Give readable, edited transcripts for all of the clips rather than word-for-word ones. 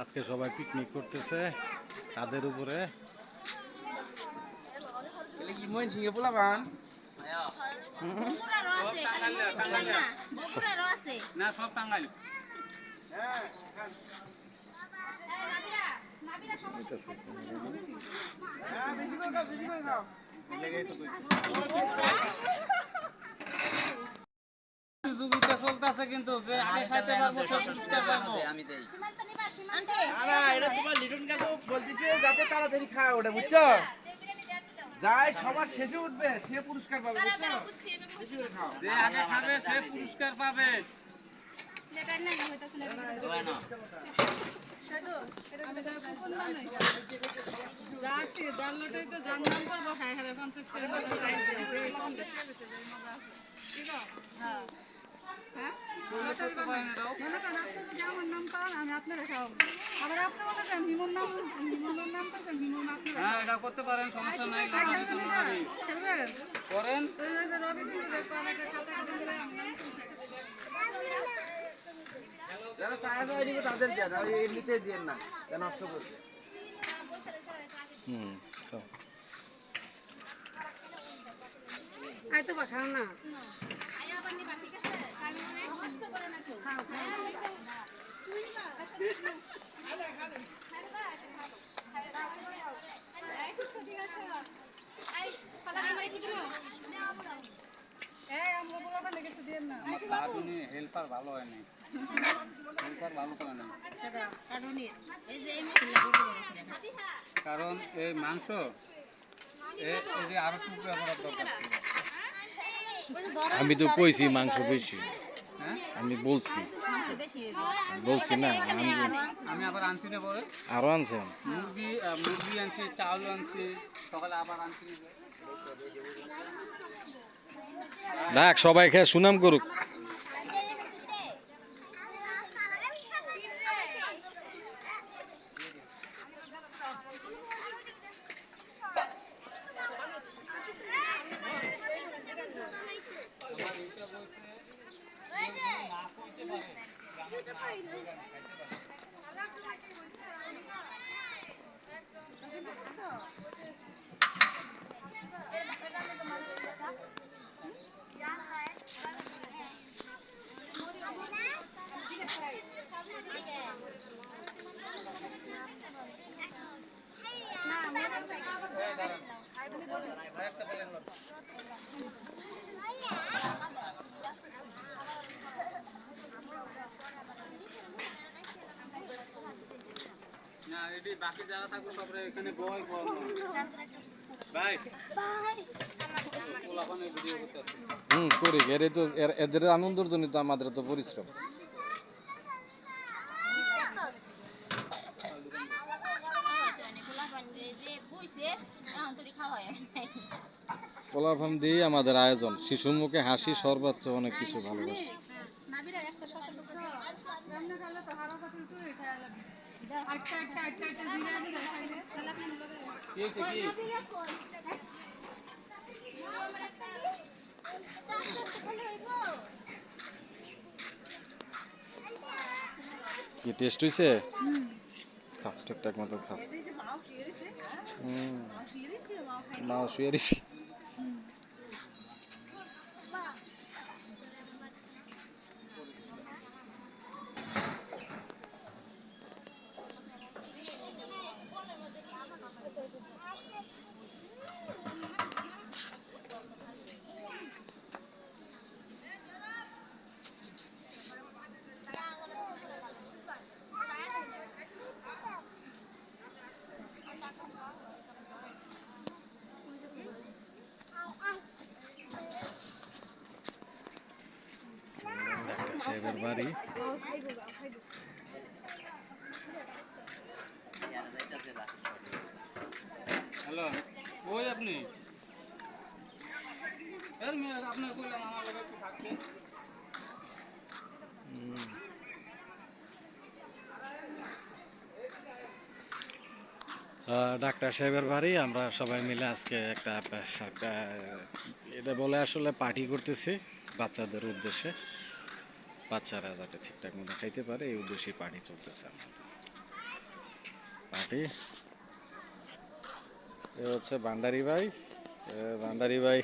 আজকে সবাই পিকনিক করতেছে ছাদের উপরে। প্রতিযোগিতা চলতেছে কিন্তু যে আগে খাইতে পারবো সে পুরস্কার পাবো। আমি দেই না, এটা তোমার লিটন কাকু বলতিছে যাতে তাড়াতাড়ি খায় ওটা, বুঝছো? যাই সবার শেষে উঠবে সে পুরস্কার পাবে, বুঝছো? যে আগে খাবে সে পুরস্কার পাবে। লেটার না হইতাছে না না শুধু এটা আমি তো কুপন বানাই যাতে ডাউনলোডে তো জানলাম করব। হ্যাঁ হ্যাঁ 50 টাকা করে প্রাইস দেই 50 টাকা বেচে যাই মজা আছে। ঠিক আছে? হ্যাঁ হ্যাঁ লটারি বানাই মনে করেন আপনি যদি আমার নাম পান আমি আপনার খাওয়াব। আবার আপনি মনে করেন হিমুর নাম হিমুর নাম পান হিমুর আপনার। হ্যাঁ এটা করতে পারেন, সমস্যা নাই। লটারি তো লটারি খেলবেন করেন। ওই যে রবি দিন করে একটা খাতা দিলে আমি নাম যারা চায় যায় নিবে তাদের দেন, আর এমনিতে দেন না, এটা নষ্ট করবে। তো আই তো বা খাও না আই আবার নিবা, ঠিক আছে? আমি নষ্ট করে না কেউ খাও খাও তুই নিবা খালে খালে খাইবা খাইবা এই তো ঠিক আছে। আই পালা মারি কি দিমু এই আমগো বলা বানে কিছু দেন না। আমার কাটুনি হেল্পার ভালো হয় না, হেল্পার ভালো করে না সেটা কাটুনি। এই যে এই মশলা বড় বড় কারণ এই মাংস এই আরো টুকরা করার দরকার ছিল। আমি তো কইছি মাংস বেশি, আমি বলছি বলছি না। আমি আবার আনছি না, পরে আরো আনছেন মুরগি আনছি, চাউল আনছি, সকালে আবার আনছি। দেখ সবাই খেয়ে সুনাম করুক। না রেডি, বাকি যারা থাকবো সব এখানে গোয়াই গোয়া ভাই পোলাপানে ভিডিও করতেছে। করি এর তো এদের আনন্দের জন্য তো আমাদের তো পরিশ্রম। পোলাপান দিয়ে আমাদের আয়োজন, শিশুর মুখে হাসি, সর্বোচ্চ অনেক কিছু ভালোবাসে। কি টেস্ট হইছে? খাও ঠিকঠাক মতো খাও। মাও শুয়ে দিছি। সাহেবের বাড়ি। হ্যালো ওই আপনি আপনার কইলাম আমার লগে একটু থাকতে। ডাক্তার সাহেবের বাড়ি। আমরা সবাই মিলে আজকে একটা এটা বলে আসলে পার্টি করতেছি বাচ্চাদের উদ্দেশ্যে, বাচ্চারা যাতে ঠিকঠাক মতো খাইতে পারে এই উদ্দেশ্যে পার্টি চলতেছে আমাদের। পার্টি এ হচ্ছে ভান্ডারি ভাই ভান্ডারি ভাই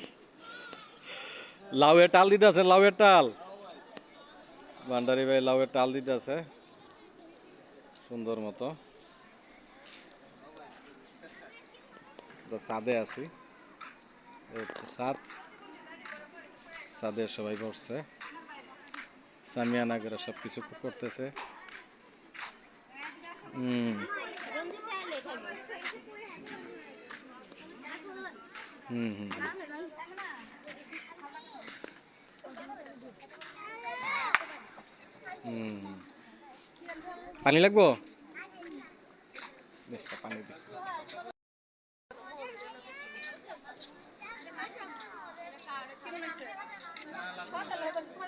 লাউয়ের টাল দিতে আছে লাউয়ের টাল ভান্ডারি ভাই লাউয়ের টাল দিতে আছে সুন্দর মতো ছাদে আছি হচ্ছে ছাদ ছাদে সবাই বসছে সামিয়ানা করে সবকিছু করতেছে হুম হুম হুম হুম পানি লাগবো পানি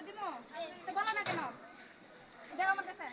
দি বলো না কেন দেও আমার কাছে